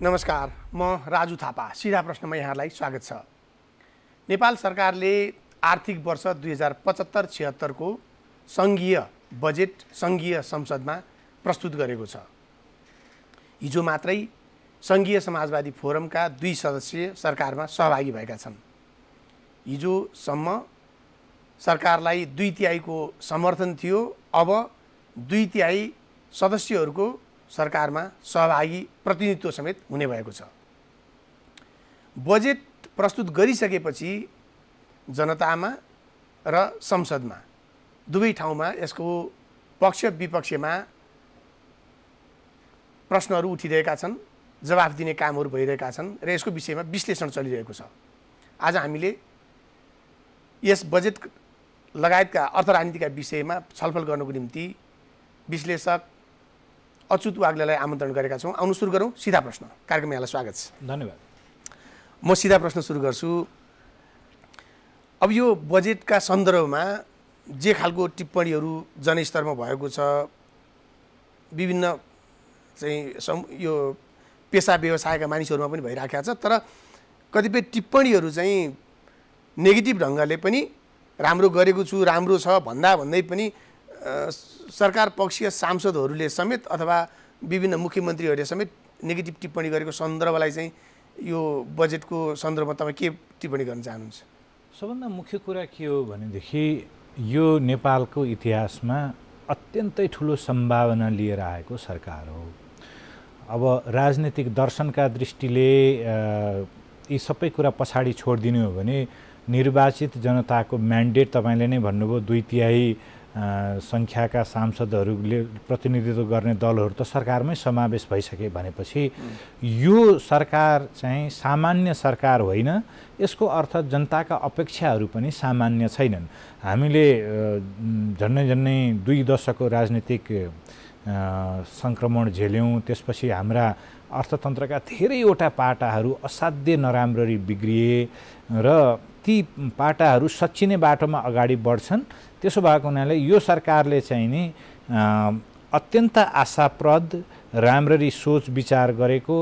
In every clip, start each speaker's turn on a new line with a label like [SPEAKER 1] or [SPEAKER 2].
[SPEAKER 1] नमस्कार, म राजु थापा। सिधा प्रश्नमा यहाँलाई स्वागत छ। नेपाल सरकारले आर्थिक वर्ष 2075-76 को सङ्घीय बजेट सङ्घीय संसदमा प्रस्तुत गरेको छ। हिजो मात्रै सङ्घीय समाजवादी फोरमका 2 सदस्य सरकारमा सहभागी भएका छन्। हिजोसम्म सरकारलाई 2/3 को समर्थन थियो। अब 2/3 सदस्यहरूको सरकारमा सहभागी प्रतिनिधित्व समेत हुने भएको छ। बजेट प्रस्तुत गरिसकेपछि जनतामा र संसदमा दुवै ठाउँमा यसको पक्ष विपक्षमा प्रश्नहरू उठिरहेका छन्, जवाफ दिने कामहरू भइरहेका छन् र यसको विषयमा विश्लेषण चलिरहेको छ। आज हामीले यस बजेट लगायतका अर्थ राजनीतिका विषयमा छलफल गर्नको निम्ति विश्लेषक अच्युत वाग्लेलाई आमन्त्रण गरेका छौँ। आउनु सुरु गरौँ सिधा प्रश्न। कार्यक्रममा यहाँलाई स्वागत छ।
[SPEAKER 2] धन्यवाद।
[SPEAKER 1] म सिधा प्रश्न सुरु गर्छु। अब यो बजेटका सन्दर्भमा जे खालको टिप्पणीहरू जनस्तरमा भएको छ, विभिन्न चाहिँ यो पेसा व्यवसायका मानिसहरूमा पनि भइराखेको छ, तर कतिपय टिप्पणीहरू चाहिँ नेगेटिभ ढङ्गले पनि राम्रो गरेको छु, राम्रो छ भन्दै पनि सरकार पक्षीय सांसदहरूले समेत अथवा विभिन्न मुख्यमन्त्रीहरूले समेत नेगेटिभ टिप्पणी गरेको सन्दर्भलाई चाहिँ यो बजेटको सन्दर्भमा तपाईँ के टिप्पणी गर्न चाहनुहुन्छ?
[SPEAKER 2] सबभन्दा मुख्य कुरा के हो भनेदेखि यो नेपालको इतिहासमा अत्यन्तै ठुलो सम्भावना लिएर आएको सरकार हो। अब राजनीतिक दर्शनका दृष्टिले यी सबै कुरा पछाडि छोडिदिनु हो भने निर्वाचित जनताको म्यान्डेट तपाईँले नै भन्नुभयो 2/3 सङ्ख्याका सांसदहरूले प्रतिनिधित्व गर्ने दलहरू त सरकारमै समावेश भइसके भनेपछि यो सरकार चाहिँ सामान्य सरकार होइन। यसको अर्थ जनताका अपेक्षाहरू पनि सामान्य छैनन्। हामीले झन्डै 2 दशकको राजनीतिक सङ्क्रमण झेल्यौँ। त्यसपछि हाम्रा अर्थतन्त्रका धेरैवटा पाटाहरू असाध्य नराम्ररी बिग्रिए र ती पाटाहरू सच्चिने बाटोमा अगाडि बढ्छन्। त्यसो भएको हुनाले यो सरकारले चाहिँ नि अत्यन्त आशाप्रद, राम्ररी सोच विचार गरेको,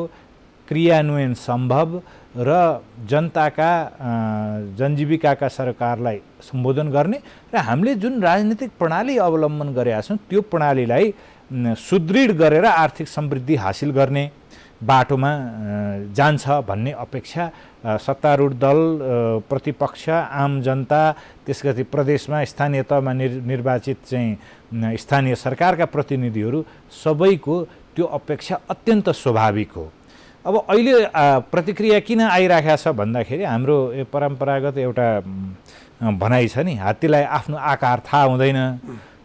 [SPEAKER 2] क्रियान्वयन सम्भव र जनताका जनजीविकाका सरकारलाई सम्बोधन गर्ने र हामीले जुन राजनीतिक प्रणाली अवलम्बन गरेका छौँ त्यो प्रणालीलाई सुदृढ गरेर आर्थिक समृद्धि हासिल गर्ने बाटोमा जान्छ भन्ने अपेक्षा सत्तारूढ दल, प्रतिपक्ष, आम जनता, त्यसगरी प्रदेशमा स्थानीय तहमा निर्वाचित चाहिँ स्थानीय सरकारका प्रतिनिधिहरू सबैको त्यो अपेक्षा अत्यन्त स्वाभाविक हो। अब अहिले प्रतिक्रिया किन आइराखेको छ भन्दाखेरि हाम्रो परम्परागत एउटा भनाइ छ नि, हात्तीलाई आफ्नो आकार थाहा हुँदैन।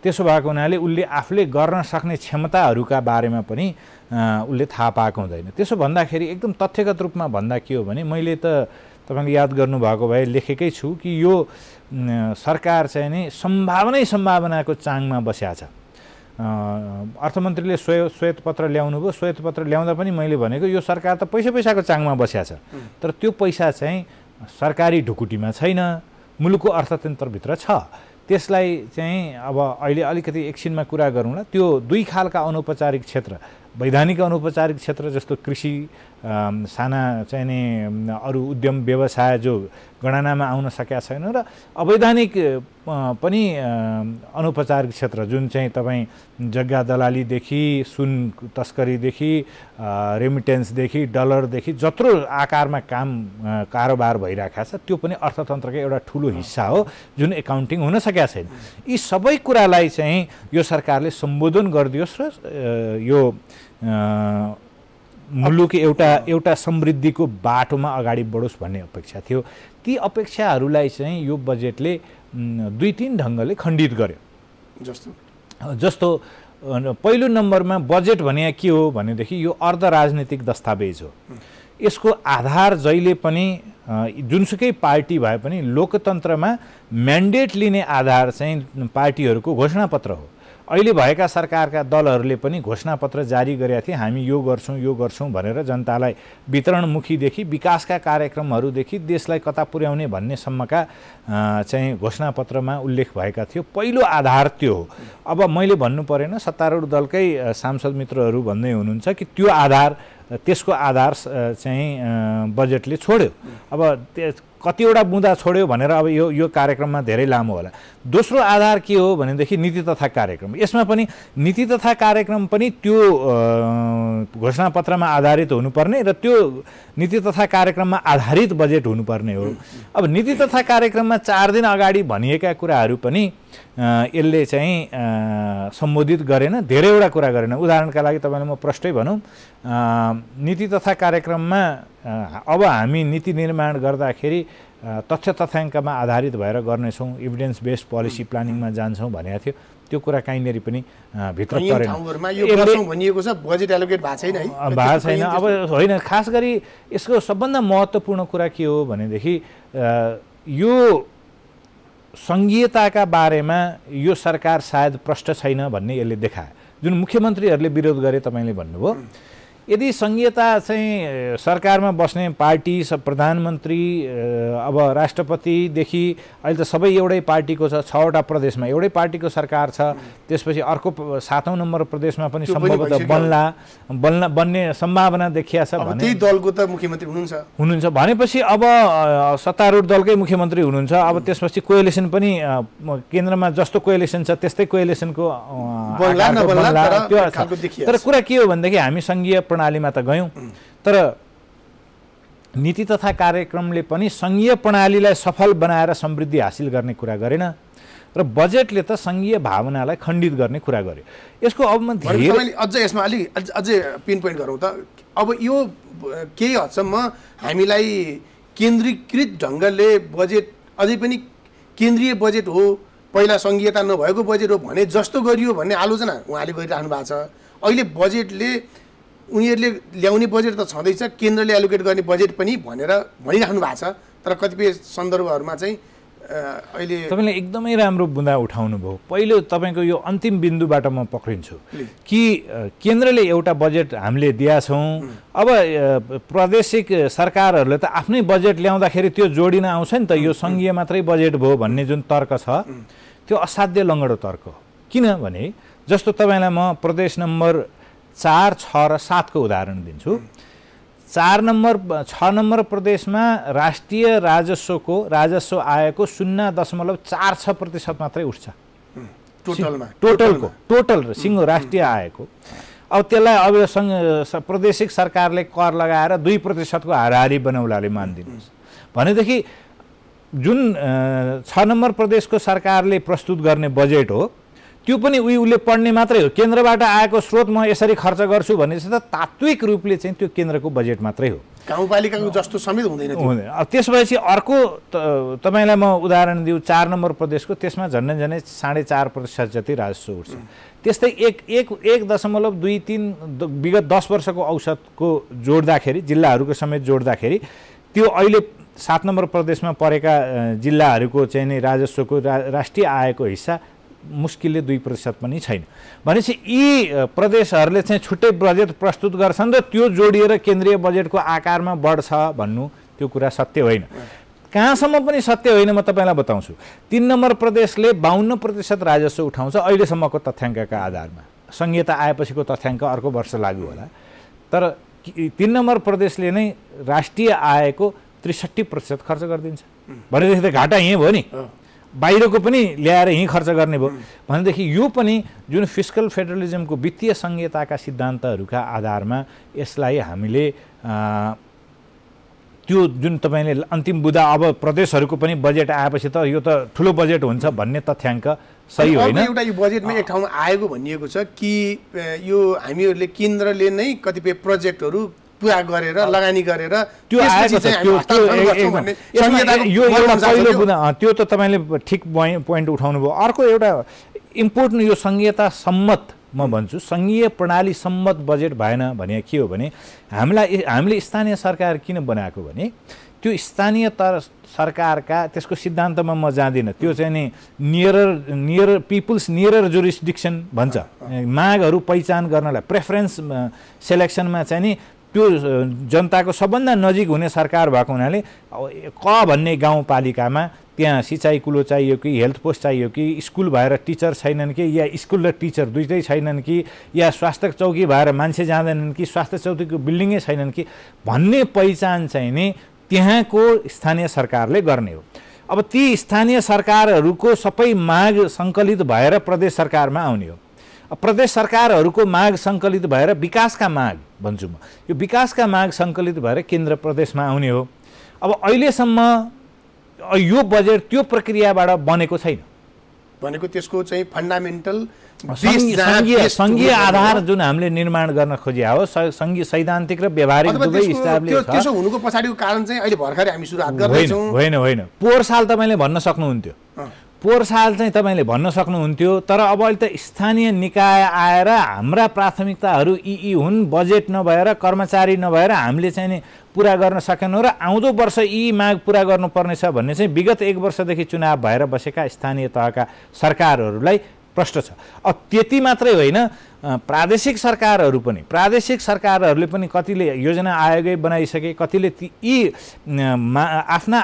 [SPEAKER 2] त्यसो भएको हुनाले उसले आफूले गर्न सक्ने क्षमताहरूका बारेमा पनि उसले थाहा पाएको हुँदैन। त्यसो भन्दाखेरि एकदम तथ्यगत रूपमा भन्दा के हो भने मैले त तपाईँले याद गर्नुभएको भए लेखेकै छु कि यो सरकार चाहिँ नि सम्भावनाको चाङमा बस्या छ। अर्थमन्त्रीले श्वेतपत्र ल्याउनु भयो। श्वेतपत्र ल्याउँदा पनि मैले भनेको यो सरकार त पैसाको चाङमा बस्या छ, तर त्यो पैसा चाहिँ सरकारी ढुकुटीमा छैन, मुलुकको अर्थतन्त्रभित्र छ। त्यसलाई चाहिँ अब अहिले अलिकति एकछिनमा कुरा गरौँला। त्यो 2 खालका अनौपचारिक क्षेत्र, वैधानिक अनौपचारिक क्षेत्र जस्तो कृषि, साना चाहिँ नि अरू उद्यम व्यवसाय जो गणनामा आउन सकेका छैन, र अवैधानिक पनि अनौपचारिक क्षेत्र जुन चाहिँ तपाईँ जग्गा दलालीदेखि, सुन तस्करीदेखि, रेमिटेन्सदेखि, डलरदेखि जत्रो आकारमा कारोबार भइरहेको छ त्यो पनि अर्थतन्त्रको एउटा ठुलो हिस्सा हो जुन एकाउन्टिङ हुन सकेका छैन। यी सबै कुरालाई चाहिँ यो सरकारले सम्बोधन गरिदियोस् र यो मुलुक एउटा समृद्धिको बाटोमा अगाडि बढोस् भन्ने अपेक्षा थियो। ती अपेक्षाहरूलाई चाहिँ यो बजेटले 2-3 ढङ्गले खण्डित गर्यो। जस्तो पहिलो नम्बरमा बजेट भने के हो भनेदेखि यो अर्ध राजनीतिक दस्तावेज हो। यसको आधार जहिले पनि जुनसुकै पार्टी भए पनि लोकतन्त्रमा म्यान्डेट लिने आधार चाहिँ पार्टीहरूको घोषणापत्र हो। अहिले भएका सरकारका दलहरूले पनि घोषणापत्र जारी गरेका थिए, हामी यो गर्छौँ भनेर जनतालाई वितरणमुखीदेखि विकासका कार्यक्रमहरूदेखि देशलाई कता पुर्याउने भन्नेसम्मका चाहिँ घोषणापत्रमा उल्लेख भएका थियो। पहिलो आधार त्यो हो। अब मैले भन्नु परेन, सत्तारूढ दलकै सांसद मित्रहरू भन्दै हुनुहुन्छ कि त्यो आधार त्यसको आधार चाहिँ बजेटले छोड्यो। अब कतिवटा बुँदा छोड्यो भनेर अब यो कार्यक्रममा धेरै लामो होला। दोस्रो आधार के हो भनेदेखि नीति तथा कार्यक्रम। यसमा पनि नीति तथा कार्यक्रम पनि त्यो घोषणापत्रमा आधारित हुनुपर्ने र त्यो नीति तथा कार्यक्रममा आधारित बजेट हुनुपर्ने हो। अब नीति तथा कार्यक्रममा 4 दिन अगाडि भनिएका कुराहरू पनि यसले चाहिँ सम्बोधित गरेन, धेरैवटा कुरा गरेन। उदाहरणका लागि तपाईँलाई म प्रष्टै भनौँ, नीति तथा कार्यक्रममा अब हामी नीति निर्माण गर्दाखेरि तथ्य तथ्याङ्कमा आधारित भएर गर्नेछौँ, इभिडेन्स बेस्ड पोलिसी प्लानिङमा जान्छौँ भनेको थियो। त्यो कुरा कहीँनिर पनि भित्र परेन।
[SPEAKER 1] भनिएको छ बजेट एलोकेट भएको छैन है,
[SPEAKER 2] भएको छैन। अब होइन, खास गरी यसको सबभन्दा महत्त्वपूर्ण कुरा के हो भनेदेखि यो सङ्घीयताका बारेमा यो सरकार सायद प्रष्ट छैन भन्ने यसले देखायो। जुन मुख्यमन्त्रीहरूले विरोध गरे तपाईँले भन्नुभयो, यदि सङ्घीयता चाहिँ सरकारमा बस्ने पार्टी, प्रधानमन्त्री, अब राष्ट्रपतिदेखि अहिले त सबै एउटै पार्टीको छ, 6वटा प्रदेशमा एउटै पार्टीको सरकार छ, त्यसपछि अर्को 7औं नम्बर प्रदेशमा पनि सम्भवतः बन्ने सम्भावना देखिया छ भने
[SPEAKER 1] त्यही दलको त मुख्यमन्त्री हुनुहुन्छ
[SPEAKER 2] भनेपछि अब सत्तारूढ दलकै मुख्यमन्त्री हुनुहुन्छ। अब त्यसपछि कोएलिसन पनि केन्द्रमा जस्तो कोएलिसन छ त्यस्तै कोएलिसनको तर कुरा के हो भनेदेखि हामी सङ्घीय प्रणालीमा त गयौँ, तर नीति तथा कार्यक्रमले पनि सङ्घीय प्रणालीलाई सफल बनाएर समृद्धि हासिल गर्ने कुरा गरेन र बजेटले त सङ्घीय भावनालाई खण्डित गर्ने कुरा गर्यो। यसको अब
[SPEAKER 1] अझ यसमा अझै पिन पोइन्ट गरौँ त। अब यो केही हदसम्म हामीलाई केन्द्रीकृत ढङ्गले बजेट अझै पनि केन्द्रीय बजेट हो, पहिला सङ्घीयता नभएको बजेट हो भने जस्तो गरियो भन्ने आलोचना उहाँले गरिरहनु भएको छ। अहिले बजेटले उनीहरूले ल्याउने बजेट त छँदैछ, केन्द्रले एलोकेट गर्ने बजेट पनि भनेर भनिराख्नु भएको छ, तर कतिपय सन्दर्भहरूमा चाहिँ अहिले
[SPEAKER 2] तपाईँले एकदमै राम्रो बुँदा उठाउनु भयो। पहिलो तपाईँको यो अन्तिम बिन्दुबाट म पक्रिन्छु कि केन्द्रले एउटा बजेट हामीले दिया छौँ, अब प्रादेशिक सरकारहरूले त आफ्नै बजेट ल्याउँदाखेरि त्यो जोडिन आउँछ नि त, यो सङ्घीय मात्रै बजेट भयो भन्ने जुन तर्क छ त्यो असाध्य लङ्गडो तर्क। किनभने जस्तो तपाईँलाई म प्रदेश नम्बर 4, 6 र 7 को उदाहरण दिन्छु। 6 नम्बर प्रदेशमा राष्ट्रिय राजस्व आएको 0.46% मात्रै उठ्छ टोटल सिङ्गो राष्ट्रिय आएको। अब त्यसलाई अब प्रादेशिक सरकारले कर लगाएर 2% को हाराहारी बनाउलाले मानिदिनुहोस् भनेदेखि जुन 6 नम्बर प्रदेशको सरकारले प्रस्तुत गर्ने बजेट हो त्यो पनि उसले पढ्ने मात्रै हो। केन्द्रबाट आएको स्रोत म यसरी खर्च गर्छु भनेपछि त तात्विक रूपले चाहिँ त्यो केन्द्रको बजेट मात्रै हो,
[SPEAKER 1] गाउँपालिकाको जस्तो समेत हुँदैन।
[SPEAKER 2] त्यसपछि अर्को तपाईँलाई म उदाहरण दिउँ, 4 नम्बर प्रदेशको, त्यसमा झन्डै 4.5% जति राजस्व उठ्छ। त्यस्तै 1.23 विगत 10 वर्षको औसतको जोड्दाखेरि, जिल्लाहरूको समेत जोड्दाखेरि त्यो अहिले 7 नम्बर प्रदेशमा परेका जिल्लाहरूको चाहिँ नि राजस्वको राष्ट्रिय आयको हिस्सा मुस्किलले 2% पनि छैन। भनेपछि यी प्रदेशहरूले चाहिँ छुट्टै बजेट प्रस्तुत गर्छन् र त्यो जोडिएर केन्द्रीय बजेटको आकारमा बढ्छ भन्नु त्यो कुरा सत्य होइन। कहाँसम्म पनि सत्य होइन म तपाईँलाई बताउँछु। 3 नम्बर प्रदेशले 52% राजस्व उठाउँछ अहिलेसम्मको तथ्याङ्कका आधारमा। सङ्घीयता आएपछिको तथ्याङ्क अर्को वर्ष लागू होला, तर 3 नम्बर प्रदेशले नै राष्ट्रिय आयको 63% खर्च गरिदिन्छ भनेदेखि त घाटा यहीँ भयो नि, बाहिरको पनि ल्याएर यहीँ खर्च गर्ने भयो भनेदेखि यो पनि जुन फिस्कल फेडरलिजमको वित्तीय संहिताका सिद्धान्तहरूका आधारमा यसलाई हामीले त्यो जुन तपाईँले अन्तिम बुदा अब प्रदेशहरूको पनि बजेट आएपछि त यो त ठुलो बजेट हुन्छ भन्ने तथ्याङ्क सही होइन।
[SPEAKER 1] एउटा यो बजेटमा एक ठाउँमा आएको भनिएको छ कि यो हामीहरूले केन्द्रले नै कतिपय प्रोजेक्टहरू पुरा गरेर लगानी गरेर
[SPEAKER 2] त्यो आएको छ। यो एउटा पहिलो बुदा, त्यो त तपाईँले ठिक पोइन्ट उठाउनु भयो। अर्को एउटा इम्पोर्टेन्ट यो संहिता सम्मत म भन्छु सङ्घीय प्रणाली सम्मत बजेट भएन भने के हो भने हामीले स्थानीय सरकार किन बनाएको भने त्यो स्थानीय सरकारका त्यसको सिद्धान्तमा म जाँदिनँ, त्यो चाहिँ नि नियर पिपुल्स नियरर जुरिस्डिक्सन भन्छ। मागहरू पहिचान गर्नलाई प्रेफरेन्स सेलेक्सनमा चाहिँ नि त्यो जनताको सबभन्दा नजिक हुने सरकार भएको हुनाले क भन्ने गाउँपालिकामा त्यहाँ सिँचाइ कुलो चाहियो कि हेल्थ पोस्ट चाहियो कि स्कुल भएर टिचर छैनन् कि या स्कुल र टिचर दुइटै छैनन् कि या स्वास्थ्य चौकी भएर मान्छे जाँदैनन् कि स्वास्थ्य चौकीको बिल्डिङै छैनन् कि भन्ने पहिचान चाहिँ नि त्यहाँको स्थानीय सरकारले गर्ने हो। अब ती स्थानीय सरकारहरूको सबै माग सङ्कलित भएर प्रदेश सरकारमा आउने हो। प्रदेश सरकारहरूको माग सङ्कलित भएर विकासका माग भन्छु म, यो विकासका माग सङ्कलित भएर केन्द्र प्रदेशमा आउने हो। अब अहिलेसम्म यो बजेट त्यो प्रक्रियाबाट बनेको छैन।
[SPEAKER 1] भनेको त्यसको चाहिँ फन्डामेन्टल
[SPEAKER 2] सङ्घीय आधार जुन हामीले निर्माण गर्न खोजिया हो, सङ्घीय सैद्धान्तिक र व्यवहारिक दुवै स्टाब्लिस छ।
[SPEAKER 1] त्यसो हुनुको पछाडिको कारण चाहिँ अहिले भर्खरै हामी सुरुवात गर्दैछौँ।
[SPEAKER 2] होइन पोहोर साल तपाईँले भन्न सक्नुहुन्थ्यो, पोहोर साल चाहिँ तपाईँले भन्न सक्नुहुन्थ्यो, तर अब अहिले त स्थानीय निकाय आएर हाम्रा प्राथमिकताहरू यी हुन्, बजेट नभएर कर्मचारी नभएर हामीले चाहिँ नि पुरा गर्न सकेनौँ र आउँदो वर्ष यी माग पुरा गर्नुपर्नेछ भन्ने चाहिँ विगत 1 वर्षदेखि चुनाव भएर बसेका स्थानीय तहका सरकारहरूलाई प्रश्न छ। अब त्यति मात्रै होइन, प्रादेशिक सरकारहरूले पनि कतिले योजना आयोगै बनाइसके, कतिले यी आफ्ना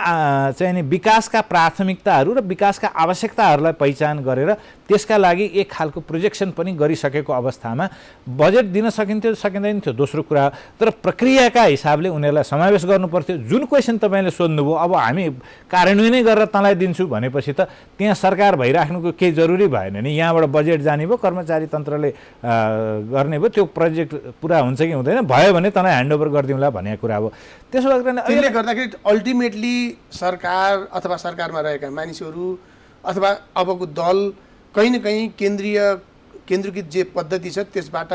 [SPEAKER 2] चाहिँ नि विकासका प्राथमिकताहरू र विकासका आवश्यकताहरूलाई पहिचान गरेर त्यसका लागि एक खालको प्रोजेक्सन पनि गरिसकेको अवस्थामा बजेट दिन सकिन्थ्यो सकिँदैन थियो दोस्रो कुरा। तर प्रक्रियाका हिसाबले उनीहरूलाई समावेश गर्नुपर्थ्यो। जुन क्वेसन तपाईँले सोध्नुभयो, अब हामी कार्यान्वयनै गरेर तँलाई दिन्छु भनेपछि त त्यहाँ सरकार भइराख्नुको केही जरुरी भएन नि। यहाँबाट बजेट जाने भयो, कर्मचारी तन्त्रले गर्ने भयो, त्यो प्रोजेक्ट पुरा हुन्छ कि हुँदैन, भयो भने तँलाई ह्यान्डओभर गरिदिउँला भन्ने कुरा हो। त्यसो
[SPEAKER 1] त्यसले गर्दाखेरि अल्टिमेटली सरकार अथवा सरकारमा रहेका मानिसहरू अथवा अबको दल कहीँ न कहीँ केन्द्रीकृत जे पद्धति छ त्यसबाट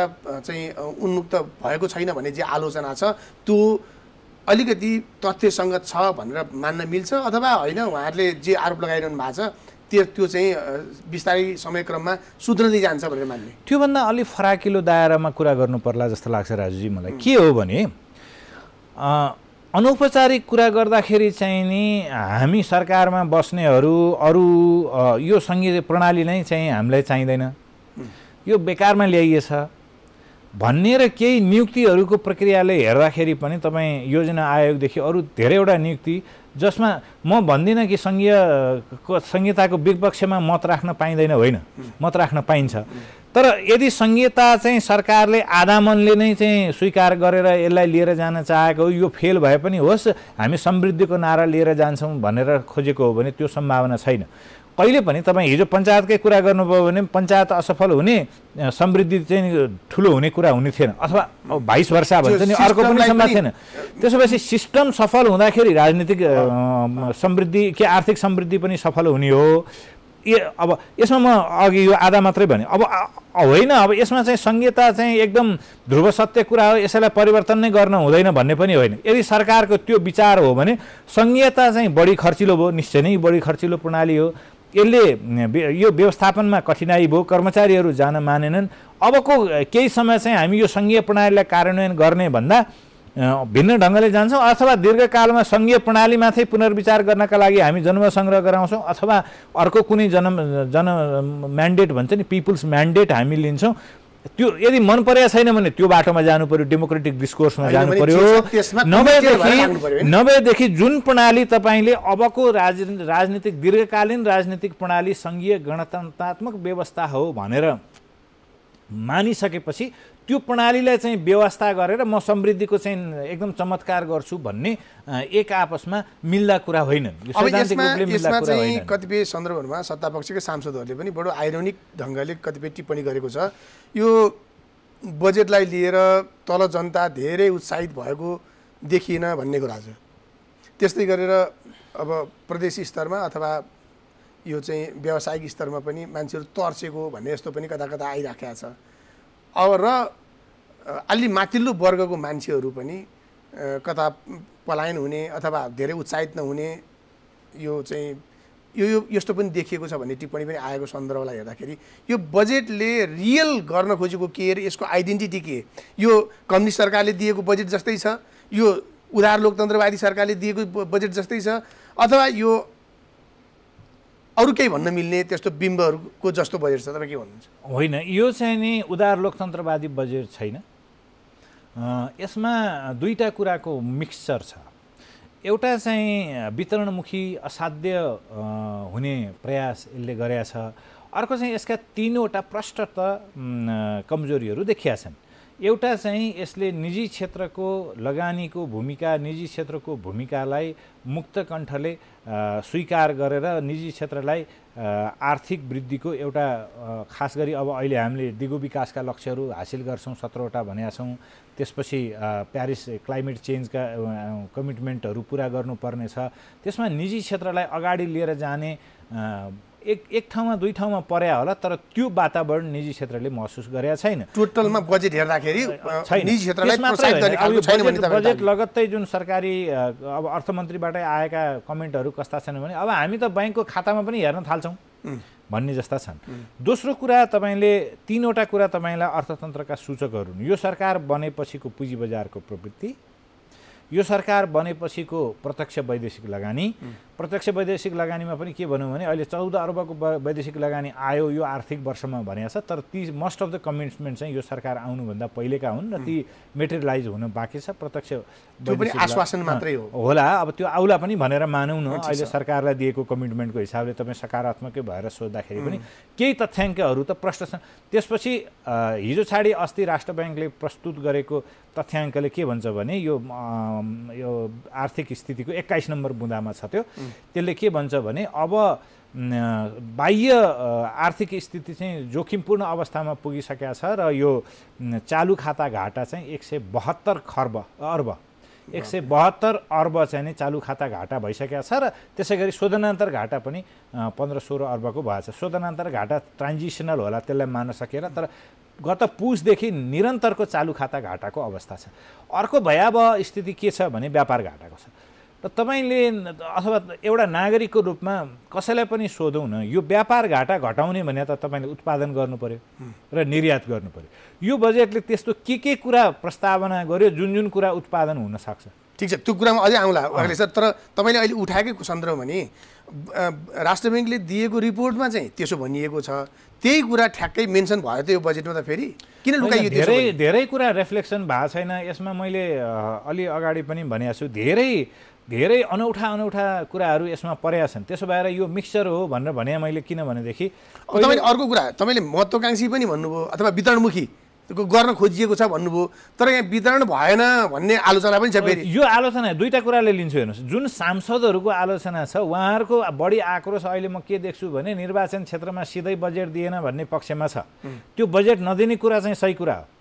[SPEAKER 1] चाहिँ उन्मुक्त भएको छैन भन्ने जे आलोचना छ त्यो अलिकति तथ्यसङ्गत छ भनेर मान्न मिल्छ अथवा होइन? उहाँहरूले जे आरोप लगाइरहनु भएको छ त्यो चाहिँ बिस्तारै समयक्रममा सुध्रदै जान्छ भनेर मान्ने?
[SPEAKER 2] त्योभन्दा अलिक फराकिलो दायरामा कुरा गर्नु पर्ला जस्तो लाग्छ राजुजी मलाई। के हो भने अनौपचारिक कुरा गर्दाखेरि चाहिँ नि हामी सरकारमा बस्नेहरू अरू यो सङ्घीय प्रणाली नै चाहिँ हामीलाई चाहिँदैन, यो बेकारमा ल्याइएछ भन्ने र केही नियुक्तिहरूको प्रक्रियाले हेर्दाखेरि पनि तपाईँ योजना आयोगदेखि अरू धेरैवटा नियुक्ति जसमा म भन्दिनँ कि संहिताको विपक्षमा मत राख्न पाइँदैन, होइन, मत राख्न पाइन्छ। तर यदि संहिता चाहिँ सरकारले आधा मनले नै चाहिँ स्वीकार गरेर यसलाई लिएर जान चाहेको हो, यो फेल भए पनि होस् हामी समृद्धिको नारा लिएर जान्छौँ भनेर खोजेको हो भने त्यो सम्भावना छैन कहिले पनि। तपाईँ हिजो पञ्चायतकै कुरा गर्नुभयो भने पञ्चायत असफल हुने, समृद्धि चाहिँ ठुलो हुने कुरा हुने थिएन, अथवा 22 वर्ष भन्छ नि अर्को पनि सम्भव थिएन। त्यसोपछि सिस्टम सफल हुँदाखेरि राजनीतिक समृद्धि के आर्थिक समृद्धि पनि सफल हुने हो। अब यसमा म अघि यो आधा मात्रै भने, अब होइन, अब यसमा चाहिँ संहिता चाहिँ एकदम ध्रुव सत्य कुरा हो, यसैलाई परिवर्तन नै गर्न हुँदैन भन्ने पनि होइन। यदि सरकारको त्यो विचार हो भने संहिता चाहिँ बढी खर्चिलो भयो, निश्चय नै बढी खर्चिलो प्रणाली हो, यसले यो व्यवस्थापनमा कठिनाइ भयो, कर्मचारीहरू जान मानेनन्। अबको केही समय चाहिँ हामी यो सङ्घीय प्रणालीलाई कार्यान्वयन गर्ने भन्दा भिन्न ढङ्गले जान्छौँ, अथवा दीर्घकालमा सङ्घीय प्रणालीमाथि पुनर्विचार गर्नका लागि हामी जनमत सङ्ग्रह गराउँछौँ, अथवा अर्को कुनै जन म्यान्डेट भन्छ नि, पिपुल्स म्यान्डेट हामी लिन्छौँ। त्यो यदि मन परेको छैन भने त्यो बाटोमा जानु पर्यो, डेमोक्रेटिक डिस्कोर्समा जानु पर्यो। नभएदेखि जुन प्रणाली तपाईँले अबको राजनीतिक दीर्घकालीन राजनीतिक प्रणाली सङ्घीय गणतन्त्रात्मक व्यवस्था हो भनेर मानिसकेपछि त्यो प्रणालीलाई चाहिँ व्यवस्था गरेर म समृद्धिको चाहिँ एकदम चमत्कार गर्छु भन्ने एक आपसमा मिल्दा कुरा होइन।
[SPEAKER 1] यसमा चाहिँ कतिपय सन्दर्भहरूमा सत्तापक्षका सांसदहरूले पनि बडो आइरोनिक ढङ्गले कतिपय टिप्पणी गरेको छ। यो बजेटलाई लिएर तल जनता धेरै उत्साहित भएको देखिएन भन्ने कुरा छ। त्यस्तै गरेर अब प्रदेश स्तरमा अथवा यो चाहिँ व्यावसायिक स्तरमा पनि मान्छेहरू तर्सेको भन्ने यस्तो पनि कता कता आइराखेको छ। अब र अलि माथिल्लो वर्गको मान्छेहरू पनि कता पलायन हुने अथवा धेरै उत्साहित नहुने यो चाहिँ यो यस्तो पनि देखिएको छ भन्ने टिप्पणी पनि आएको सन्दर्भलाई हेर्दाखेरि यो बजेटले रियल गर्न खोजेको के र यसको आइडेन्टिटी के? यो कम्युनिस्ट सरकारले दिएको बजेट जस्तै छ, यो उदार लोकतन्त्रवादी सरकारले दिएको बजेट जस्तै छ, अथवा यो अरू केही भन्न मिल्ने त्यस्तो बिम्बहरूको जस्तो बजेट छ? तपाईँ के भन्नुहुन्छ?
[SPEAKER 2] होइन, यो चाहिँ नि उदार लोकतन्त्रवादी बजेट छैन यसमा दुईटा कुराको मिक्सचर छ। एउटा चाहिँ वितरणमुखी असाध्य हुने प्रयास यसले गरेका छ। अर्को चाहिँ यसका तीनवटा प्रष्ट कमजोरीहरू देखिया छन्। एउटा चाहिँ यसले निजी क्षेत्रको लगानीको भूमिका, निजी क्षेत्रको भूमिकालाई मुक्त कण्ठले स्वीकार गरेर निजी क्षेत्रलाई आर्थिक वृद्धिको एउटा खास गरी अब अहिले हामीले दिगो विकासका लक्ष्यहरू हासिल गर्छौँ 17वटा भनेका छौँ। त्यसपछि प्यारिस क्लाइमेट चेन्जका कमिटमेन्टहरू पुरा गर्नुपर्ने छ। त्यसमा निजी क्षेत्रलाई अगाडि लिएर जाने एक ठाउँमा दुई ठाउँमा पर्या होला, तर त्यो वातावरण निजी क्षेत्रले महसुस गरेका छैन।
[SPEAKER 1] टोटलमा बजेट हेर्दाखेरि निजी क्षेत्रलाई प्रोत्साहित गर्ने खालको छैन भने
[SPEAKER 2] बजेट लगत्तै जुन सरकारी अब अर्थमन्त्रीबाटै आएका कमेन्टहरू कस्ता छन् भने अब हामी त बैंकको खातामा पनि हेर्न थाल्छौँ भन्ने जस्ता छन्। दोस्रो कुरा, तपाईँले तीनवटा कुरा तपाईँलाई अर्थतन्त्रका सूचकहरू, यो सरकार बनेपछिको पुँजी बजारको प्रवृत्ति, यो सरकार बनेपछिको प्रत्यक्ष वैदेशिक लगानी, प्रत्यक्ष वैदेशिक लगानीमा पनि के भनौँ भने अहिले 14 अर्बको वैदेशिक लगानी आयो यो आर्थिक वर्षमा भनेको छ। तर ती मोस्ट अफ द कमिटमेन्ट चाहिँ यो सरकार आउनुभन्दा पहिलेका हुन् र ती मेटेरियलाइज हुन बाँकी छ। प्रत्यक्ष
[SPEAKER 1] आश्वासन मात्रै
[SPEAKER 2] होला, अब त्यो आउला पनि भनेर मानौँ न। अहिले सरकारलाई दिएको कमिटमेन्टको हिसाबले तपाईँ सकारात्मकै भएर सोच्दाखेरि पनि केही तथ्याङ्कहरू त प्रष्ट छन्। त्यसपछि हिजो छाडी अस्ति राष्ट्र ब्याङ्कले प्रस्तुत गरेको तथ्याङ्कले के भन्छ भने यो आर्थिक स्थितिको 21 नम्बर बुँदामा छ त्यो। त्यसले के भन्छ भने अब बाह्य आर्थिक स्थिति चाहिँ जोखिमपूर्ण अवस्थामा पुगिसकेका छ र यो चालु खाता घाटा चाहिँ 172 अर्ब 172 अर्ब चाहिँ चालु खाता घाटा भइसकेको छ र त्यसै गरी शोधनान्तर घाटा पनि 15-16 अर्बको भएको छ। शोधनान्तर घाटा ट्रान्जिसनल होला, त्यसलाई मान्न सकेर, तर गत पुसदेखि निरन्तरको चालु खाता घाटाको अवस्था छ। अर्को भयावह स्थिति के छ भने व्यापार घाटाको छ। र तपाईँले अथवा एउटा नागरिकको रूपमा कसैलाई पनि सोधौँ न, यो व्यापार घाटा घटाउने भने त तपाईँले उत्पादन गर्नु पर्यो र निर्यात गर्नु पर्यो। यो बजेटले त्यस्तो के कुरा प्रस्तावना गर्यो जुन जुन कुरा उत्पादन हुन सक्छ?
[SPEAKER 1] ठिक छ, त्यो कुरामा अझै आउँला अगाडि सर। तर तपाईँले अहिले उठाएकै सन्दर्भ भने राष्ट्र ब्याङ्कले दिएको रिपोर्टमा चाहिँ त्यसो भनिएको छ, त्यही कुरा ठ्याक्कै मेन्सन भयो त यो बजेटमा त फेरि किन लुकाइयो?
[SPEAKER 2] धेरै कुरा रिफ्लेक्सन भएको छैन यसमा। मैले अलि अगाडि पनि भनेको छु, धेरै अनौठा कुराहरू यसमा परेका छन्। त्यसो भएर यो मिक्सचर हो भनेर भने मैले। किन भनेदेखि
[SPEAKER 1] तपाईँले अर्को कुरा, तपाईँले महत्त्वाकांक्षी पनि भन्नुभयो अथवा वितरणमुखी गर्न खोजिएको छ भन्नुभयो, तर यहाँ वितरण भएन भन्ने आलोचना पनि छ। फेरि
[SPEAKER 2] यो आलोचना दुईटा कुराले लिन्छु हेर्नुहोस्। जुन सांसदहरूको आलोचना छ उहाँहरूको बढी आक्रोश अहिले म के देख्छु भने निर्वाचन क्षेत्रमा सिधै बजेट दिएन भन्ने पक्षमा छ। त्यो बजेट नदिने कुरा चाहिँ सही कुरा हो।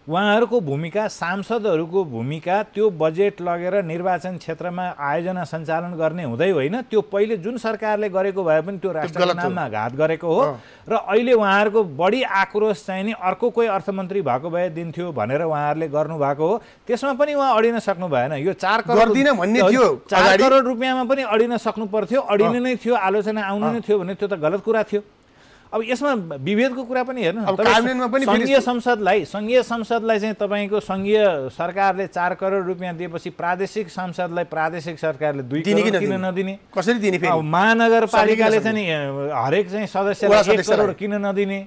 [SPEAKER 2] उहाँहरूको भूमिका, सांसदहरूको भूमिका त्यो बजेट लगेर निर्वाचन क्षेत्रमा आयोजना सञ्चालन गर्ने हुँदै होइन। त्यो पहिले जुन सरकारले गरेको भए पनि त्यो राष्ट्रको नाममा घात गरेको हो र अहिले उहाँहरूको बढी आक्रोश चाहिँ नि अर्को कोही अर्थमन्त्री भएको भए दिन्थ्यो भनेर उहाँहरूले गर्नुभएको हो। त्यसमा पनि उहाँ अडिन सक्नु भएन। यो 4 करोड रुपियाँमा पनि अडिन सक्नु पर्थ्यो, अडिने नै थियो, आलोचना आउनु नै थियो भने त्यो त गलत कुरा थियो। अब यसमा विभेदको कुरा पनि हेर्नु, सङ्घीय संसदलाई चाहिँ तपाईँको सङ्घीय सरकारले 4 करोड रुपियाँ दिएपछि प्रादेशिक सांसदलाई प्रादेशिक सरकारले 2 करोड किन नदिने?
[SPEAKER 1] कसरी दिने?
[SPEAKER 2] महानगरपालिकाले चाहिँ हरेक चाहिँ सदस्यलाई 1 करोड किन नदिने?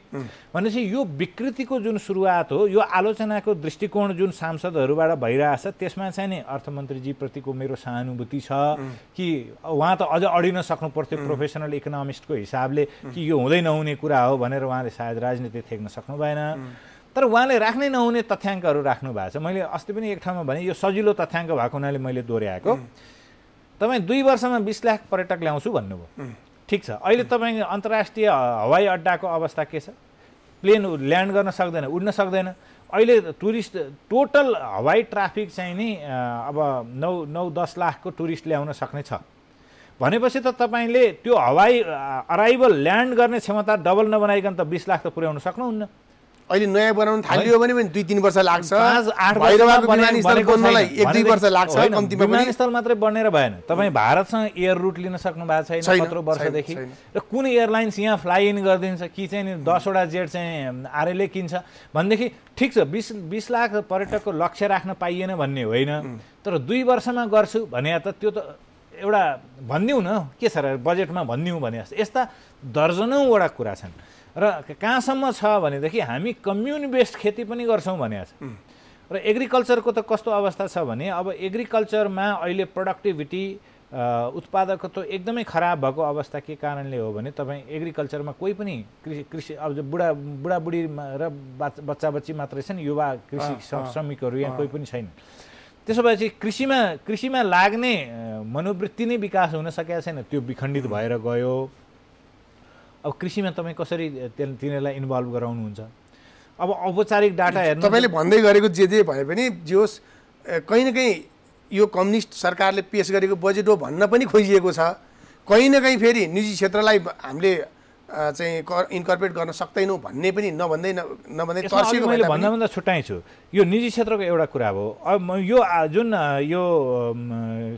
[SPEAKER 2] भनेपछि यो विकृतिको जुन सुरुवात हो, यो आलोचनाको दृष्टिकोण जुन सांसदहरूबाट भइरहेछ, त्यसमा चाहिँ नि अर्थमन्त्रीजीप्रतिको मेरो सहानुभूति छ कि उहाँ त अझ अडिन सक्नु पर्थ्यो प्रोफेसनल इकोनोमिस्टको हिसाबले कि यो हुँदै नहुने कुरा हो भनेर उहाँले सायद राजनीति थेक्न सक्नु भएन। तर उहाँले राख्नै नहुने तथ्याङ्कहरू राख्नु भएको छ। मैले अस्ति पनि एक ठाउँमा भने यो सजिलो तथ्याङ्क भएको हुनाले मैले दोहोऱ्याएको। तपाईँ 2 वर्षमा 20 लाख पर्यटक ल्याउँछु भन्नुभयो, ठिक छ। अहिले तपाईँ अन्तर्राष्ट्रिय हवाई अड्डाको अवस्था के छ? प्लेन ल्यान्ड गर्न सक्दैन, उड्न सक्दैन। अहिले टुरिस्ट टोटल हवाई ट्राफिक चाहिँ नि अब 9-10 लाखको टुरिस्ट ल्याउन सक्ने छ भनेपछि त तपाईँले त्यो हवाई अराइभल ल्यान्ड गर्ने क्षमता डबल नबनाइकन त 20 लाख त पुर्याउन सक्नुहुन्न।
[SPEAKER 1] अहिले नयाँ बनाउन थालियो भने पनि 2-3 वर्ष लाग्छ। विमानस्थल
[SPEAKER 2] मात्रै बनेर भएन। तपाईँ भारतसँग एयर रुट लिन सक्नु भएको छैन 17 वर्षदेखि। र कुन एयरलाइन्स यहाँ फ्लाइ इन गरिदिन्छ कि चाहिँ नि 10वटा जेट चाहिँ आरएलए किन्छ भनेदेखि ठिक छ, 20 लाख पर्यटकको लक्ष्य राख्न पाइएन भन्ने होइन। तर 2 वर्षमा गर्छु भने त त्यो त एउटा भनिदिउँ न, के छ र बजेटमा भनिदिउँ भने यस्ता दर्जनौँवटा कुरा छन्। र कहाँसम्म छ भनेदेखि हामी कम्युन बेस्ड खेती पनि गर्छौँ भनेको छ। र एग्रिकल्चरको त कस्तो अवस्था छ भने अब एग्रिकल्चरमा अहिले प्रोडक्टिभिटी उत्पादकत्व एकदमै खराब भएको अवस्था के कारणले हो भने तपाईँ एग्रिकल्चरमा कोही पनि कृषि अब बुढाबुढी र बच्चा मात्रै छन्, युवा कृषि श्रमिकहरू यहाँ कोही पनि छैन। त्यसो भएपछि कृषिमा लाग्ने मनोवृत्ति नै विकास हुन सकेको छैन, त्यो विखण्डित भएर गयो। अब कृषिमा तपाईँ कसरी तिनीहरूलाई इन्भल्भ गराउनुहुन्छ? अब औपचारिक डाटा हेर्नु,
[SPEAKER 1] तपाईँले भन्दै गरेको जे भए पनि जे होस्, कहीँ न कहीँ यो कम्युनिस्ट सरकारले पेस गरेको बजेट हो भन्न पनि खोजिएको छ। कहीँ न कहीँ फेरि निजी क्षेत्रलाई हामीले चाहिँ इन्कर्पोरेट गर्न सक्दैनौँ भन्ने पनि नभन्दै तर्सेको
[SPEAKER 2] मैले भन्दा छुट्याइछु। यो निजी क्षेत्रको एउटा कुरा हो। अब यो जुन यो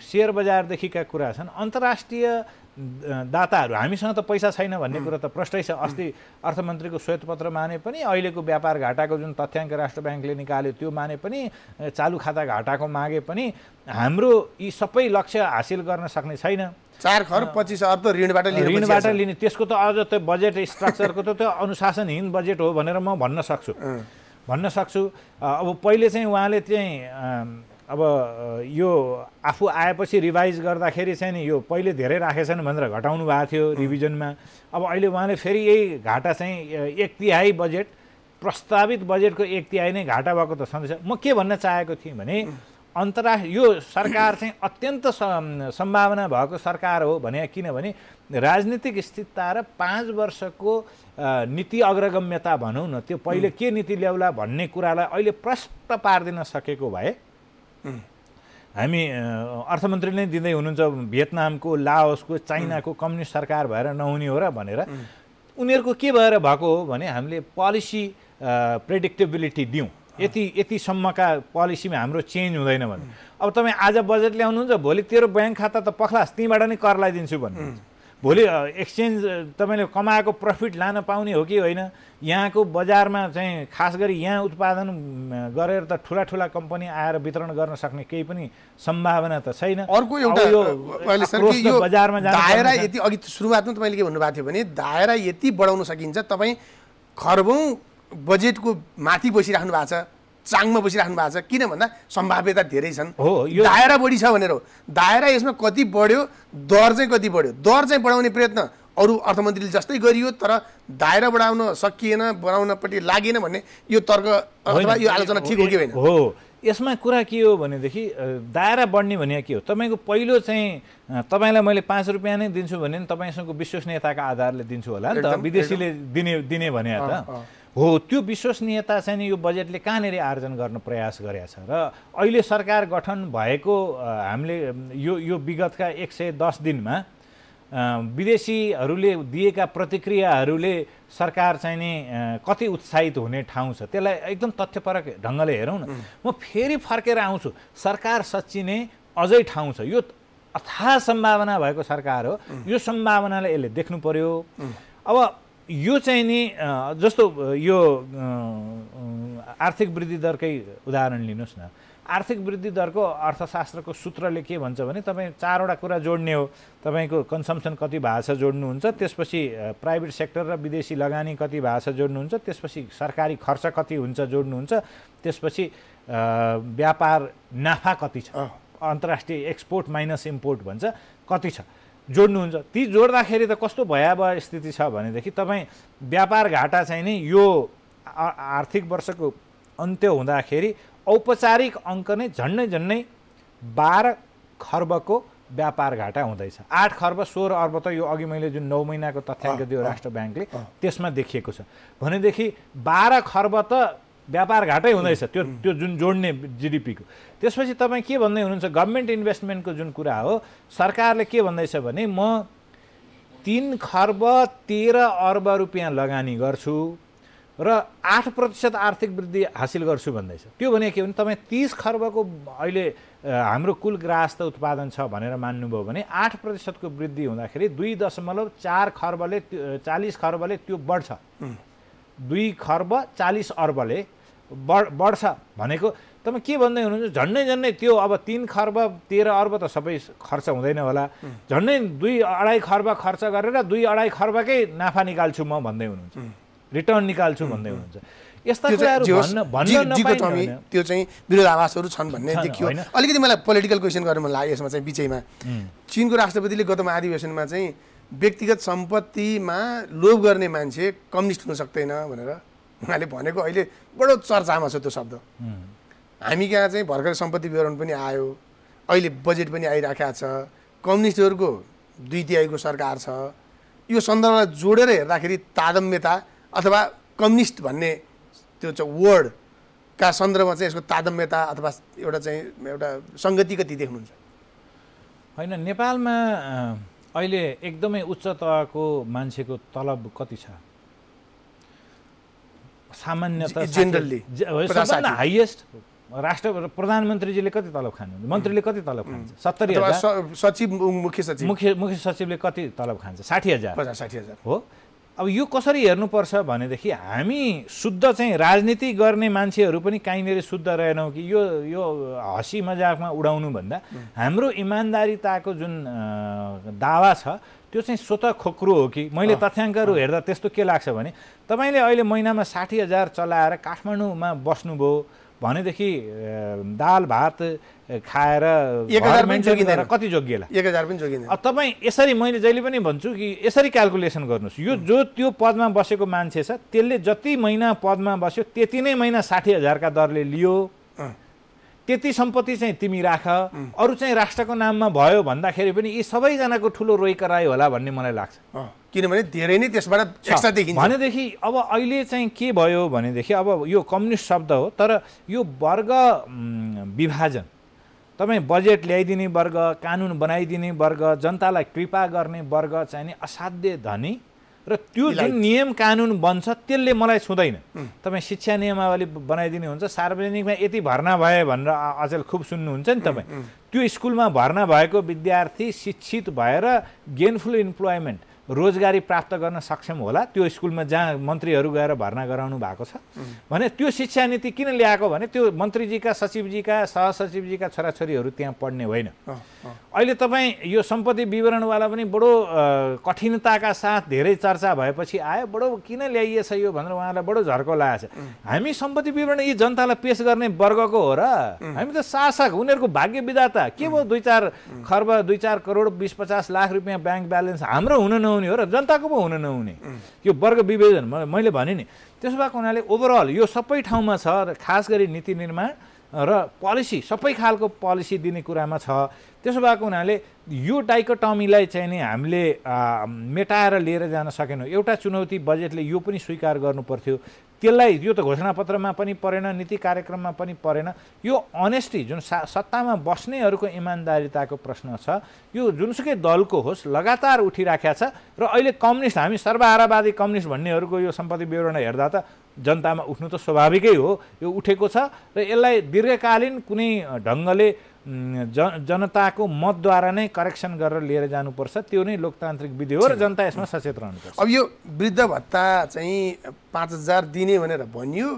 [SPEAKER 2] सेयर बजारदेखिका कुरा छन्, अन्तर्राष्ट्रिय दाताहरू हामीसँग त पैसा छैन भन्ने कुरा त प्रष्टै छ। अस्ति अर्थमन्त्रीको श्वेतपत्र माने पनि, अहिलेको व्यापार घाटाको जुन तथ्याङ्क राष्ट्र ब्याङ्कले निकाल्यो त्यो माने पनि, चालु खाता घाटाको मागे पनि हाम्रो यी सबै लक्ष्य हासिल गर्न सक्ने छैन।
[SPEAKER 1] 4 खरब 25 अर्ब त ऋणबाट
[SPEAKER 2] लिने, त्यसको त अझ त्यो बजेट स्ट्रक्चरको त त्यो अनुशासनहीन बजेट हो भनेर म भन्न सक्छु। अब पहिले चाहिँ उहाँले चाहिँ अब यो आफू आएपछि रिभाइज गर्दाखेरि चाहिँ नि यो पहिले धेरै राखेछन् भनेर घटाउनु भएको थियो रिभिजनमा। अब अहिले उहाँले फेरि यही घाटा चाहिँ 1/3 बजेट, प्रस्तावित बजेटको 1/3 नै घाटा भएको त सन्देश। म के भन्न चाहेको थिएँ भने अन्तर्राष्ट्रिय यो सरकार चाहिँ अत्यन्त सम्भावना भएको सरकार हो भने, किनभने राजनीतिक स्थिरता र 5 वर्षको नीति अग्रगम्यता भनौँ न, त्यो पहिले के नीति ल्याउला भन्ने कुरालाई अहिले प्रष्ट पारिदिन सकेको भए हामी अर्थमन्त्री नै दिँदै हुनुहुन्छ भियतनामको, लाओसको, चाइनाको कम्युनिस्ट सरकार भएर नहुने हो र भनेर। उनीहरूको के भएर भएको हो भने हामीले पोलिसी प्रेडिक्टेबिलिटी दिउँ, यतिसम्मका पोलिसीमा हाम्रो चेन्ज हुँदैन भने। अब तपाईँ आज बजेट ल्याउनुहुन्छ, भोलि तेरो ब्याङ्क खाता त पख्लास, त्यहीँबाट नै कर लगाइदिन्छु भन्नुहुन्छ। भोलि एक्सचेन्ज तपाईँले कमाएको प्रफिट लान पाउने हो कि होइन? यहाँको बजारमा चाहिँ खास गरी यहाँ उत्पादन गरेर त ठुला कम्पनी आएर वितरण गर्न सक्ने केही पनि सम्भावना त छैन।
[SPEAKER 1] अर्को एउटा बजारमा दायरा यति, अघि सुरुवातमा तपाईँले के भन्नुभएको थियो भने दायरा यति बढाउन सकिन्छ। तपाईँ खरबौँ बजेटको माथि बसिराख्नु भएको छ, चाङमा बसिराख्नु भएको छ। किन भन्दा सम्भाव्यता धेरै छन्, दायरा बढी छ भनेर हो। दायरा यसमा कति बढ्यो, दर चाहिँ कति बढ्यो, दर चाहिँ बढाउने प्रयत्न अरू अर्थमन्त्रीले जस्तै गरियो, तर दायरा बढाउन सकिएन, बनाउनपट्टि लागेन भन्ने यो तर्क अथवा यो आलोचना ठिक हो कि होइन?
[SPEAKER 2] हो, यसमा कुरा के हो भनेदेखि दायरा बढ्ने भने के हो? तपाईँको पहिलो चाहिँ तपाईँलाई मैले 5 रुपियाँ नै दिन्छु भने तपाईँसँग विश्वसनीयताका आधारले दिन्छु होला नि त, विदेशीले दिने भने त हो। त्यो विश्वसनीयता चाहिँ नि यो बजेटले कहाँनिर आर्जन गर्न प्रयास गरेको छ। र अहिले सरकार गठन भएको हामीले यो विगतका 110 दिनमा विदेशीहरूले दिएका प्रतिक्रियाहरूले सरकार चाहिँ नि कति उत्साहित हुने ठाउँ छ, त्यसलाई एकदम तथ्यपरक ढङ्गले हेरौँ न। म फेरि फर्केर आउँछु, सरकार सच्चिने अझै ठाउँ छ। यो अथाह सम्भावना भएको सरकार हो, यो सम्भावनालाई यसले देख्नु पर्यो। अब यो चाहिँ नि जस्तो यो आर्थिक वृद्धि दरकै उदाहरण लिनुहोस् न। आर्थिक वृद्धि दरको अर्थशास्त्रको सूत्रले के भन्छ भने तपाईँ 4वटा कुरा जोड्ने हो। तपाईँको कन्सम्पसन कति भएको छ जोड्नुहुन्छ, त्यसपछि प्राइभेट सेक्टर र विदेशी लगानी कति भएको छ जोड्नुहुन्छ, त्यसपछि सरकारी खर्च कति हुन्छ जोड्नुहुन्छ, त्यसपछि व्यापार नाफा कति छ, अन्तर्राष्ट्रिय एक्सपोर्ट माइनस इम्पोर्ट भन्छ, कति छ जोड्नुहुन्छ। ती जोड्दाखेरि त कस्तो भयावह स्थिति छ भनेदेखि तपाईँ व्यापार घाटा चाहिँ नि यो आर्थिक वर्षको अन्त्य हुँदाखेरि औपचारिक अङ्क नै झन्डै 12 खर्बको व्यापार घाटा हुँदैछ। 8 खर्ब 16 अर्ब त यो अघि मैले जुन 9 महिनाको तथ्याङ्क दियो राष्ट्र ब्याङ्कले त्यसमा देखिएको छ भनेदेखि 12 खर्ब त व्यापार घाटै हुँदैछ, त्यो जुन जोड्ने जिडिपीको। त्यसपछि तपाईँ के भन्दै हुनुहुन्छ, गभर्मेन्ट इन्भेस्टमेन्टको जुन कुरा हो, सरकारले के भन्दैछ भने म 3 खर्ब 13 अर्ब रुपियाँ लगानी गर्छु र 8% आर्थिक वृद्धि हासिल गर्छु भन्दैछ। त्यो भने के भने तपाईँ 30 खर्बको अहिले हाम्रो कुल ग्राहस्थ उत्पादन छ भनेर मान्नुभयो भने 8% को वृद्धि हुँदाखेरि 2.4 खर्बले 40 खर्बले त्यो बढ्छ। 2 खर्ब 40 अर्बले बढ्छ भनेको तपाईँ के भन्दै हुनुहुन्छ, झन्डै त्यो अब 3 खर्ब 13 अर्ब त सबै खर्च हुँदैन होला, झन्डै 2-2.5 खर्ब खर्च गरेर 2-2.5 खर्बकै नाफा निकाल्छु म भन्दै हुनुहुन्छ, रिटर्न निकाल्छु भन्दै हुनुहुन्छ। यस्ता कुराहरू भन्न
[SPEAKER 1] डिकोटोमी त्यो चाहिँ विरोधाभासहरू छन् भन्ने देखियो।
[SPEAKER 2] होइन।
[SPEAKER 1] अलिकति मलाई पोलिटिकल क्वेसन गर्नु मन लाग्यो यसमा चाहिँ विषयमा। चीनको राष्ट्रपतिले गत महाधिवेशनमा चाहिँ व्यक्तिगत सम्पत्तिमा लोभ गर्ने मान्छे कम्युनिस्ट हुन सक्दैन भनेर उहाँले भनेको अहिले बडो चर्चामा छ त्यो शब्द। हामी कहाँ चाहिँ भर्खर सम्पत्ति विवरण पनि आयो, अहिले बजेट पनि आइराखेको छ, कम्युनिस्टहरूको 2/3 सरकार छ। यो सन्दर्भलाई जोडेर हेर्दाखेरि तादम्यता अथवा कम्युनिस्ट भन्ने त्यो चाहिँ वर्डका सन्दर्भमा चाहिँ यसको तादम्यता अथवा एउटा सङ्गति कति देख्नुहुन्छ?
[SPEAKER 2] होइन, नेपालमा अहिले एकदमै उच्च तहको मान्छेको तलब कति छ? सामान्यतः
[SPEAKER 1] जेनरली
[SPEAKER 2] सबभन्दा हाइएस्ट प्रधानमन्त्रीजीले कति तलब खानुहुन्छ? मन्त्रीले कति तलब खान्छ? 70,000।
[SPEAKER 1] सचिव मुख्य
[SPEAKER 2] सचिवले कति तलब खान्छ? 60,000।
[SPEAKER 1] 60,000
[SPEAKER 2] हो। अब यो कसरी हेर्नुपर्छ भनेदेखि हामी शुद्ध चाहिँ राजनीति गर्ने मान्छेहरू पनि कहीँनिर शुद्ध रहेनौँ कि यो हँसी मजाकमा उडाउनु भन्दा हाम्रो इमान्दारिताको जुन दावा छ त्यो चाहिँ स्वतः खोक्रो हो कि? मैले तथ्याङ्कहरू हेर्दा त्यस्तो के लाग्छ भने तपाईँले अहिले महिनामा 60,000 चलाएर काठमाडौँमा बस्नुभयो भनेदेखि दाल भात खाएर
[SPEAKER 1] 1,000 पनि जोगिँदैन।
[SPEAKER 2] कति जोगिएला?
[SPEAKER 1] 1,000 पनि जोगिँदैन।
[SPEAKER 2] अब तपाईँ यसरी, मैले जहिले पनि भन्छु कि यसरी क्यालकुलेसन गर्नुहोस्। यो जो त्यो पदमा बसेको मान्छे छ त्यसले जति महिना पदमा बस्यो त्यति नै महिना 60,000 का दरले लियो, त्यति सम्पत्ति चाहिँ तिमी राख, अरू चाहिँ राष्ट्रको नाममा भयो भन्दाखेरि पनि यी सबैजनाको ठुलो रोइ कराई होला भन्ने मलाई लाग्छ।
[SPEAKER 1] किनभने धेरै नै त्यसबाट एक्स्ट्रा देखिन्छ।
[SPEAKER 2] भनेदेखि अब अहिले चाहिँ के भयो भनेदेखि अब यो कम्युनिस्ट शब्द हो, तर यो वर्ग विभाजन, तपाईँ बजेट ल्याइदिने वर्ग, कानुन बनाइदिने वर्ग, जनतालाई कृपा गर्ने वर्ग चाहिँ नि असाध्य धनी र त्यो जुन नियम कानुन बन्छ त्यसले मलाई छुँदैन। तपाईँ शिक्षा नियमावली बनाइदिने हुन्छ, सार्वजनिकमा यति भर्ना भए भनेर अचेल खुब सुन्नुहुन्छ नि तपाईँ। त्यो स्कुलमा भर्ना भएको विद्यार्थी शिक्षित भएर गेनफुल इम्प्लोइमेन्ट, रोजगारी प्राप्त गर्न सक्षम होला त्यो स्कुलमा जहाँ मन्त्रीहरू गएर भर्ना गराउनु भएको छ भने त्यो शिक्षा नीति किन ल्याएको भने त्यो मन्त्रीजीका, सचिवजीका, सहसचिवजीका छोराछोरीहरू त्यहाँ पढ्ने होइन। अहिले तपाईँ यो सम्पत्ति विवरणवाला पनि बडो कठिनताका साथ धेरै चर्चा भएपछि आयो, बडो किन ल्याइएछ यो भनेर उहाँलाई बडो झर्को लागेको छ। हामी सम्पत्ति विवरण यी जनतालाई पेश गर्ने वर्गको हो र? हामी त शासक, उनीहरूको भाग्य विधाता। के भयो 2-4 खर्ब 2-4 करोड 20-50 लाख रुपियाँ ब्याङ्क ब्यालेन्स हाम्रो हुन नहुने हो र जनताको पो हुन नहुने? यो वर्ग विभेदन मैले भने नि। त्यसो भएको हुनाले ओभरअल यो सबै ठाउँमा छ र खास गरी नीति निर्माण र पोलिसी सबै खालको पोलिसी दिने कुरामा छ। त्यसो भएको हुनाले यो डाइकोटमीलाई चाहिँ नि हामीले मेटाएर लिएर जान सकेनौँ। एउटा चुनौती बजेटले यो पनि स्वीकार गर्नु पर्थ्यो, त्यसलाई यो त घोषणापत्रमा पनि परेन, नीति कार्यक्रममा पनि परेन। यो अनेस्टी जुन सत्तामा बस्नेहरूको इमान्दारिताको प्रश्न छ, यो जुनसुकै दलको होस् लगातार उठिराखेको छ र अहिले कम्युनिस्ट, हामी सर्वहारावादी कम्युनिस्ट भन्नेहरूको यो सम्पत्ति विवरण हेर्दा त जनतामा उठ्नु त स्वाभाविकै हो, यो उठेको छ र यसलाई दीर्घकालीन कुनै ढङ्गले जनताको मतद्वारा नै करेक्सन गरेर लिएर जानुपर्छ। त्यो नै लोकतान्त्रिक विधि हो र जनता यसमा सचेत रहनुपर्छ।
[SPEAKER 1] अब यो वृद्ध भत्ता चाहिँ 5,000 दिने भनेर भनियो,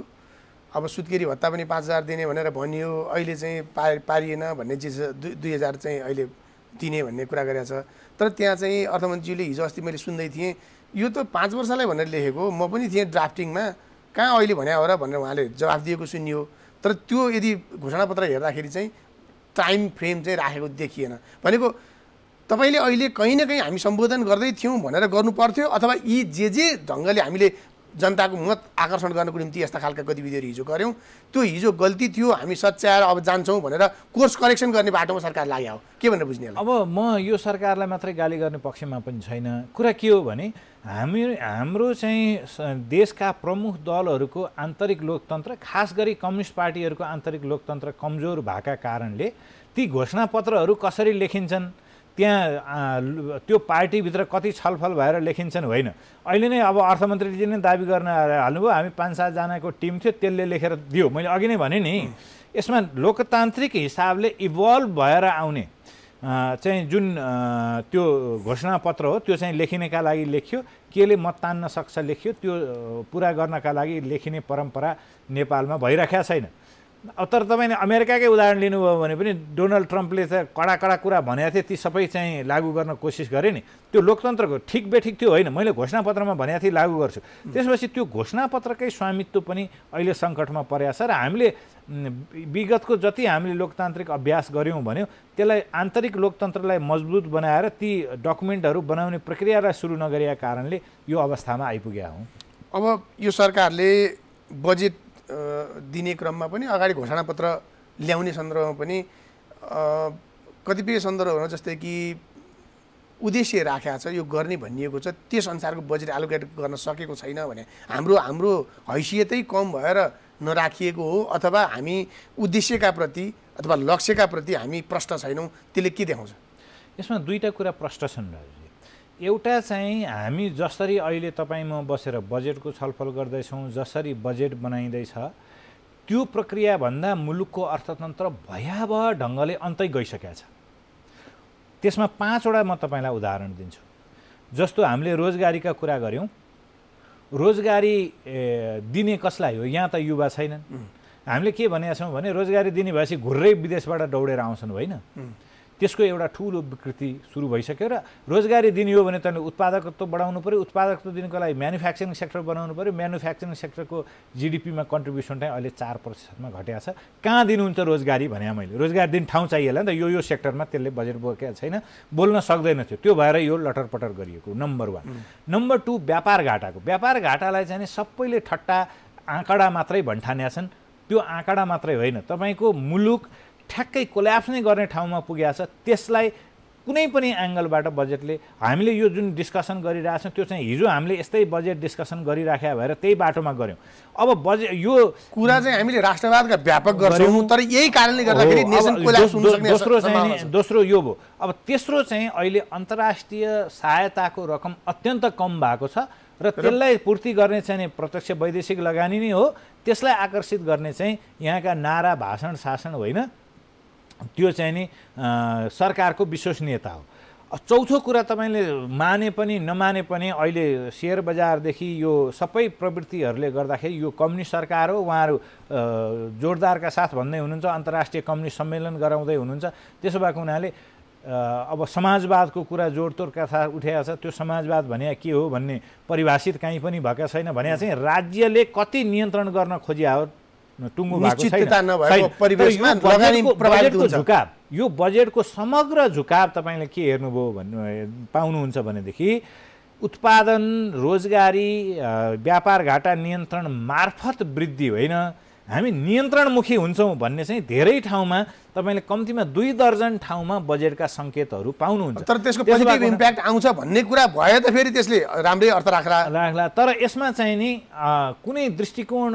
[SPEAKER 1] अब सुत्केरी भत्ता पनि 5,000 दिने भनेर भनियो, अहिले चाहिँ पारिएन भन्ने चिज 2,000 चाहिँ अहिले दिने भन्ने कुरा गरेको छ। तर त्यहाँ चाहिँ अर्थमन्त्रीले हिजो अस्ति मैले सुन्दै थिएँ यो त 5 वर्षलाई भनेर लेखेको, म पनि थिएँ ड्राफ्टिङमा, कहाँ अहिले भन्या हो र भनेर उहाँले जवाफ दिएको सुनियो। तर त्यो यदि घोषणापत्र हेर्दाखेरि चाहिँ टाइम फ्रेम चाहिँ राखेको देखिएन। भनेको तपाईँले अहिले कहीँ न कहीँ हामी सम्बोधन गर्दै थियौँ भनेर गर्नु पर्थ्यो, अथवा यी जे ढङ्गले हामीले जनताको मत आकर्षण गर्नको निम्ति यस्ता खालका गतिविधिहरू हिजो गऱ्यौँ, त्यो हिजो गल्ती थियो, हामी सच्याएर अब जान्छौँ भनेर कोर्स करेक्सन गर्ने बाटोमा सरकार लाग्यो हो, के भनेर बुझ्ने?
[SPEAKER 2] अब म यो सरकारलाई मात्रै गाली गर्ने पक्षमा पनि छैन। कुरा के हो भने हाम्रो चाहिँ देशका प्रमुख दलहरूको आन्तरिक लोकतन्त्र, खास गरी कम्युनिस्ट पार्टीहरूको आन्तरिक लोकतन्त्र कमजोर भएका कारणले ती घोषणापत्रहरू कसरी लेखिन्छन्, त्यहाँ त्यो पार्टीभित्र कति छलफल भएर लेखिन्छन् होइन। अहिले नै अब अर्थमन्त्रीजी नै दाबी गर्न हाल्नुभयो हामी 5-7 जनाको टिम थियो त्यसले लेखेर दियो। मैले अघि नै भने नि यसमा लोकतान्त्रिक हिसाबले इभल्भ भएर आउने चाहिँ जुन त्यो घोषणापत्र हो त्यो चाहिँ लेखिनेका लागि लेखियो, केले मत तान्न सक्छ लेखियो, त्यो पुरा गर्नका लागि लेखिने परम्परा नेपालमा भइराखेको छैन। अब तर तपाईँले अमेरिकाकै उदाहरण लिनुभयो भने पनि डोनाल्ड ट्रम्पले चाहिँ कडा कडा कुरा भनेको थिए, ती सबै चाहिँ लागू गर्न कोसिस गरे नि। त्यो लोकतन्त्रको ठिक बेठिक थियो होइन, मैले घोषणापत्रमा भनेको थिएँ लागू गर्छु, त्यसपछि त्यो घोषणापत्रकै स्वामित्व पनि अहिले सङ्कटमा परेको छ। र हामीले विगतको जति हामीले लोकतान्त्रिक अभ्यास गऱ्यौँ भन्यो त्यसलाई आन्तरिक लोकतन्त्रलाई मजबुत बनाएर ती डकुमेन्टहरू बनाउने प्रक्रियालाई सुरु नगरेका कारणले यो अवस्थामा आइपुग्या हौँ।
[SPEAKER 1] अब यो सरकारले बजेट दिने क्रममा पनि अगाडि घोषणापत्र ल्याउने सन्दर्भमा पनि कतिपय सन्दर्भहरूमा जस्तै कि उद्देश्य राखेको छ, यो गर्ने भनिएको छ, त्यस अनुसारको बजेट एलोकेट गर्न सकेको छैन भने हाम्रो हैसियतै कम भएर नराखिएको हो अथवा हामी उद्देश्यका प्रति अथवा लक्ष्यका प्रति हामी प्रष्ट छैनौँ, त्यसले के देखाउँछ?
[SPEAKER 2] यसमा दुईवटा कुरा प्रष्ट छन् राजुजी। एउटा चाहिँ हामी जसरी अहिले तपाईँ म बसेर बजेटको छलफल गर्दैछौँ, जसरी बजेट बनाइँदैछ त्यो प्रक्रियाभन्दा मुलुकको अर्थतन्त्र भयावह ढङ्गले अन्तै गइसकेको छ। त्यसमा 5 वटा म तपाईँलाई उदाहरण दिन्छु। जस्तो हामीले रोजगारीका कुरा गऱ्यौँ, रोजगारी दिने कसलाई हो? यहाँ त युवा छैनन्। हामीले के भनेका छौँ भने रोजगारी दिने भएपछि घुर्रै विदेशबाट दौडेर आउँछन् होइन, त्यसको एउटा ठुलो विकृति सुरु भइसक्यो। र रोजगारी दिने हो भने तैँले उत्पादकत्व बढाउनु पऱ्यो, उत्पादकत्व दिनको लागि म्यानुफ्याक्चरिङ सेक्टर बनाउनु पऱ्यो, म्यानुफ्याक्चरिङ सेक्टरको जिडिपीमा कन्ट्रिब्युसन चाहिँ अहिले 4%मा घटेको छ। कहाँ दिनुहुन्छ रोजगारी भने मैले? रोजगारी दिने ठाउँ चाहियो होला नि त, यो सेक्टरमा त्यसले बजेट बोकेको छैन, बोल्न सक्दैन थियो, त्यो भएर यो लटरपटर गरिएको नम्बर 1। नम्बर 2 व्यापार घाटाको। व्यापार घाटालाई चाहिँ सबैले ठट्टा आँकडा मात्रै भन्ठान्या छन्, त्यो आँकडा मात्रै होइन, तपाईँको मुलुक ठ्याक्कै कोल्याप्स नै गर्ने ठाउँमा पुगेको छ। त्यसलाई कुनै पनि एङ्गलबाट बजेटले हामीले यो जुन डिस्कसन गरिरहेछौँ त्यो चाहिँ हिजो हामीले यस्तै बजेट डिस्कसन गरिराखेका भएर त्यही बाटोमा गऱ्यौँ। अब बजेट यो कुरा
[SPEAKER 1] चाहिँ हामीले राष्ट्रवादका व्यापक गर्छौँ, तर यही कारणले गर्दाखेरि नेसन कोल्याप्स हुन सक्ने
[SPEAKER 2] दोस्रो यो भयो। अब तेस्रो चाहिँ अहिले अन्तर्राष्ट्रिय सहायताको रकम अत्यन्त कम भएको छ र त्यसलाई पूर्ति गर्ने चाहिँ प्रत्यक्ष वैदेशिक लगानी नै हो। त्यसलाई आकर्षित गर्ने चाहिँ यहाँका नारा भाषण शासन होइन, त्यो चाहिँ नि सरकारको विश्वसनीयता हो। चौथो कुरा तपाईँले माने पनि नमाने पनि अहिले सेयर बजारदेखि यो सबै प्रवृत्तिहरूले गर्दाखेरि यो कम्युनिस्ट सरकार हो। उहाँहरू जोरदारका साथ भन्दै हुनुहुन्छ, अन्तर्राष्ट्रिय कम्युनिस्ट सम्मेलन गराउँदै हुनुहुन्छ। त्यसो भएको हुनाले अब समाजवादको कुरा जोडतोडका साथ उठेको छ। त्यो समाजवाद भने के हो भन्ने परिभाषित कहीँ पनि भएका छैन। भने चाहिँ राज्यले कति नियन्त्रण गर्न खोजिया हो टुङ्गो भएको छैन। झुकाव, यो बजेटको समग्र झुकाव तपाईँले के हेर्नुभयो भन्नु पाउनुहुन्छ भनेदेखि उत्पादन, रोजगारी, व्यापार घाटा नियन्त्रण मार्फत वृद्धि होइन, हामी नियन्त्रणमुखी हुन्छौँ भन्ने चाहिँ धेरै ठाउँमा तपाईँले कम्तीमा 2 दर्जन ठाउँमा बजेटका सङ्केतहरू पाउनुहुन्छ।
[SPEAKER 1] तर त्यसको पोजिटिभ इम्प्याक्ट आउँछ भन्ने कुरा भयो त फेरि त्यसले राम्रै अर्थ राख्ला।
[SPEAKER 2] तर यसमा चाहिँ नि कुनै दृष्टिकोण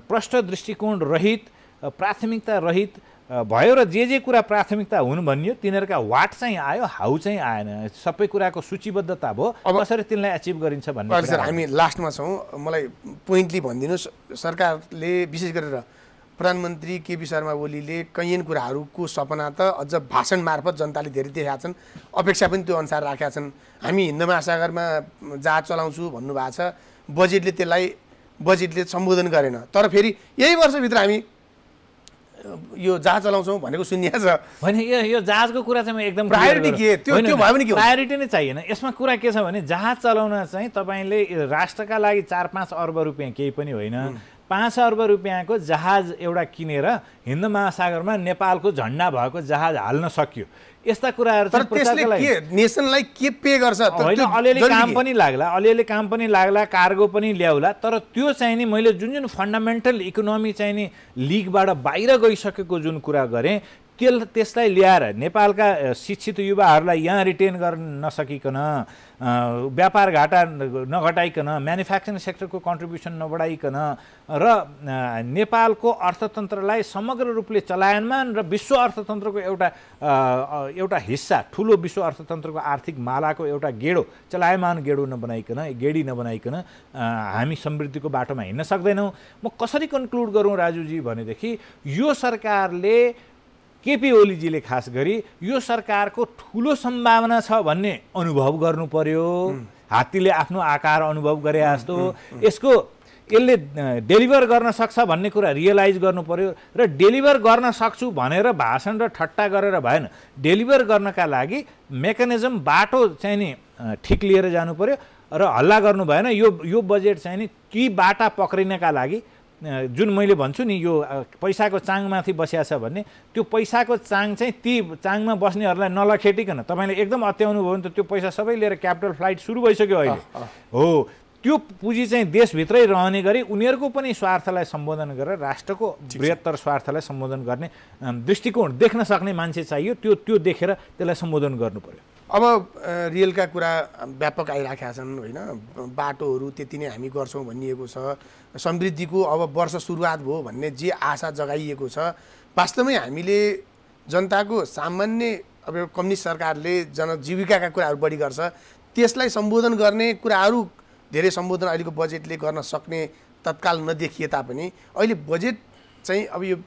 [SPEAKER 2] प्रष्ट दृष्टिकोण रहित, प्राथमिकता रहित भयो र जे कुरा प्राथमिकता हुनु भनियो तिनीहरूका वाट चाहिँ आयो, हाउ चाहिँ आएन। सबै कुराको सूचीबद्धता भयो, कसरी तिनलाई एचिभ गरिन्छ भन्ने।
[SPEAKER 1] सर हामी लास्टमा छौँ, मलाई पोइन्टली भनिदिनुहोस्। सरकारले विशेष गरेर प्रधानमन्त्री केपी शर्मा ओलीले कैयन कुराहरूको सपना त अझ भाषण मार्फत जनताले धेरै देखाएका छन्, अपेक्षा पनि त्यो अनुसार राखेका छन्। हामी हिन्द महासागरमा जहाज चलाउँछु भन्नुभएको छ, बजेटले सम्बोधन गरेन। तर फेरि यही वर्षभित्र हामी यो जहाज चलाउँछौँ भनेको सुनिएको छ
[SPEAKER 2] होइन। यो जहाजको कुरा चाहिँ म एकदम
[SPEAKER 1] प्रायोरिटी के त्यो भयो भने के
[SPEAKER 2] प्रायोरिटी नै चाहिएन। यसमा कुरा के छ भने जहाज चलाउन चाहिँ तपाईँले राष्ट्रका लागि 4-5 अर्ब रुपियाँ केही पनि होइन, 5 अर्ब रुपियाँको जहाज एउटा किनेर हिन्द महासागरमा नेपालको झन्डा भएको जहाज हाल्न सक्यो। यस्ता कुराहरू
[SPEAKER 1] नेसनलाई के पे गर्छ?
[SPEAKER 2] अलिअलि काम पनि लाग्ला, कार्गो पनि ल्याउला, तर त्यो चाहिँ नि मैले जुन फन्डामेन्टल इकोनोमी चाहिँ नि लिगबाट बाहिर गइसकेको जुन कुरा गरेँ त्यसलाई ल्याएर नेपालका शिक्षित युवाहरूलाई यहाँ रिटेन गर्न नसकिकन, व्यापार घाटा नघटाइकन, म्यानुफ्याक्चरिङ सेक्टरको कन्ट्रिब्युसन नबढाइकन र नेपालको अर्थतन्त्रलाई समग्र रूपले चलायमान र विश्व अर्थतन्त्रको एउटा हिस्सा, ठुलो विश्व अर्थतन्त्रको आर्थिक मालाको एउटा चलायमान गेडी नबनाइकन हामी समृद्धिको बाटोमा हिँड्न सक्दैनौँ। म कसरी कन्क्लुड गरौँ राजुजी भनेदेखि यो सरकारले, केपी ओलीजीले खास गरी यो सरकारको ठुलो सम्भावना छ भन्ने अनुभव गर्नु पर्यो। हात्तीले आफ्नो आकार अनुभव गरे जस्तो यसले डेलिभर गर्न सक्छ भन्ने कुरा रियलाइज गर्नु पर्यो र डेलिभर गर्न सक्छु भनेर भाषण र ठट्टा गरेर भएन। डेलिभर गर्नका लागि मेकानिजम बाटो चाहिँ नि ठिक लिएर जानु पर्यो र हल्ला गर्नु भएन। यो बजेट चाहिँ नि ती बाटा पक्रिनका लागि जुन मैले भन्छु नि यो पैसाको चाङमाथि बसिया छ भन्ने, त्यो पैसाको चाङ चाहिँ ती चाङमा बस्नेहरूलाई नलखेटिकन तपाईँले एकदम अत्याउनु भयो भने त त्यो पैसा सबै लिएर क्यापिटल फ्लाइट सुरु भइसक्यो अहिले। हो, त्यो पुँजी चाहिँ देशभित्रै रहने गरी उनीहरूको पनि स्वार्थलाई सम्बोधन गरेर राष्ट्रको बृहत्तर स्वार्थलाई सम्बोधन गर्ने दृष्टिकोण देख्न सक्ने मान्छे चाहियो। त्यो देखेर त्यसलाई सम्बोधन गर्नु पर्यो।
[SPEAKER 1] अब रियलका कुरा व्यापक आइराखेका छन् होइन, बाटोहरू त्यति नै हामी गर्छौँ भनिएको छ, समृद्धिको अब वर्ष सुरुवात भयो भन्ने जे आशा जगाइएको छ, वास्तवमै हामीले जनताको सामान्य अब कम्युनिस्ट सरकारले जनजीविकाका कुराहरू बढी गर्छ, त्यसलाई सम्बोधन गर्ने कुराहरू धेरै सम्बोधन अहिलेको बजेटले गर्न सक्ने तत्काल नदेखिए तापनि अहिले बजेट चाहिँ अब यो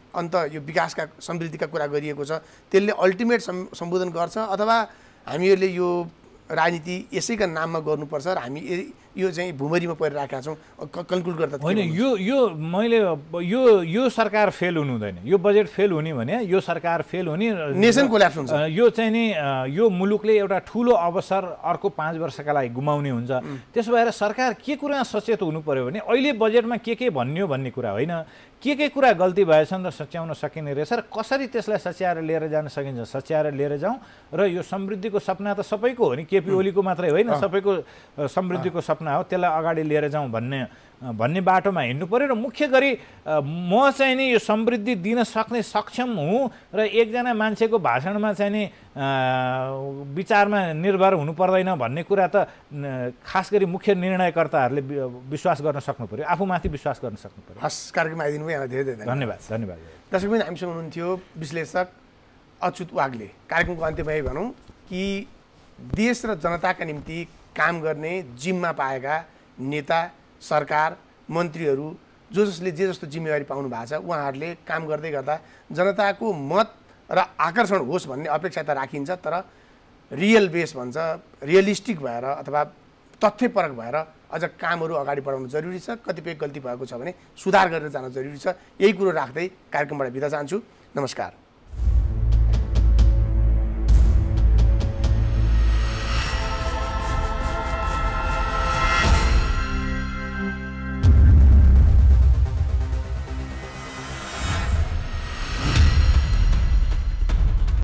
[SPEAKER 1] यो विकासका समृद्धिका कुरा गरिएको छ, त्यसले अल्टिमेट सम्बोधन गर्छ अथवा हामीहरूले यो राजनीति यसैका नाममा गर्नुपर्छ र हामी यो चाहिँ भुमरीमा परिराखेका छौँ कन्क्लुड गर्दा
[SPEAKER 2] होइन। यो सरकार फेल हुनु हुँदैन, यो बजेट फेल हुने भने यो सरकार फेल हुने,
[SPEAKER 1] नेसन कोल्याप्स हुन्छ।
[SPEAKER 2] यो चाहिँ नि यो मुलुकले एउटा ठुलो अवसर अर्को 5 वर्षका लागि गुमाउने हुन्छ। त्यसो भएर सरकार के कुरा सचेत हुनु पर्यो भने अहिले बजेटमा के भन्यो भन्ने कुरा होइन, के कुरा गल्ती भएछन् र सच्याउन सकिने रहेछ र कसरी त्यसलाई सच्याएर लिएर जान सकिन्छ सच्याएर लिएर जाउँ र यो समृद्धिको सपना त सबैको हो नि, केपी ओलीको मात्रै होइन, सबैको समृद्धिको सपना हो, त्यसलाई अगाडि लिएर जाउँ भन्ने बाटोमा हिँड्नु पर्यो। र मुख्य गरी म चाहिँ नि यो समृद्धि दिन सक्ने सक्षम हुँ र एकजना मान्छेको भाषणमा चाहिँ नि विचारमा निर्भर हुनु पर्दैन भन्ने कुरा त खास गरी मुख्य निर्णयकर्ताहरूले विश्वास गर्न सक्नु पर्यो, आफूमाथि विश्वास गर्न सक्नु पर्यो।
[SPEAKER 1] हस्, कार्यक्रममा आइदिनु भयो, यहाँलाई धेरै धेरै
[SPEAKER 2] धन्यवाद।
[SPEAKER 1] दर्शक पनि हामीसँग हुनुहुन्थ्यो विश्लेषक अच्युत वाग्ले। कार्यक्रमको अन्त्यमा यही भनौँ कि देश र जनताका निम्ति काम गर्ने जिम्मा पाएका नेता, सरकार, मन्त्रीहरू जसले जे जस्तो जिम्मेवारी पाउनु भएको छ उहाँहरूले काम गर्दै गर्दा जनताको मत र आकर्षण होस् भन्ने अपेक्षा त राखिन्छ, तर रियल बेस भन्छ रियलिस्टिक भएर अथवा तथ्यपरक भएर अझ कामहरू अगाडि बढाउनु जरुरी छ। कतिपय गल्ती भएको छ भने सुधार गरेर जान जरुरी छ। यही कुरो राख्दै कार्यक्रमबाट बिदा चाहन्छु। नमस्कार।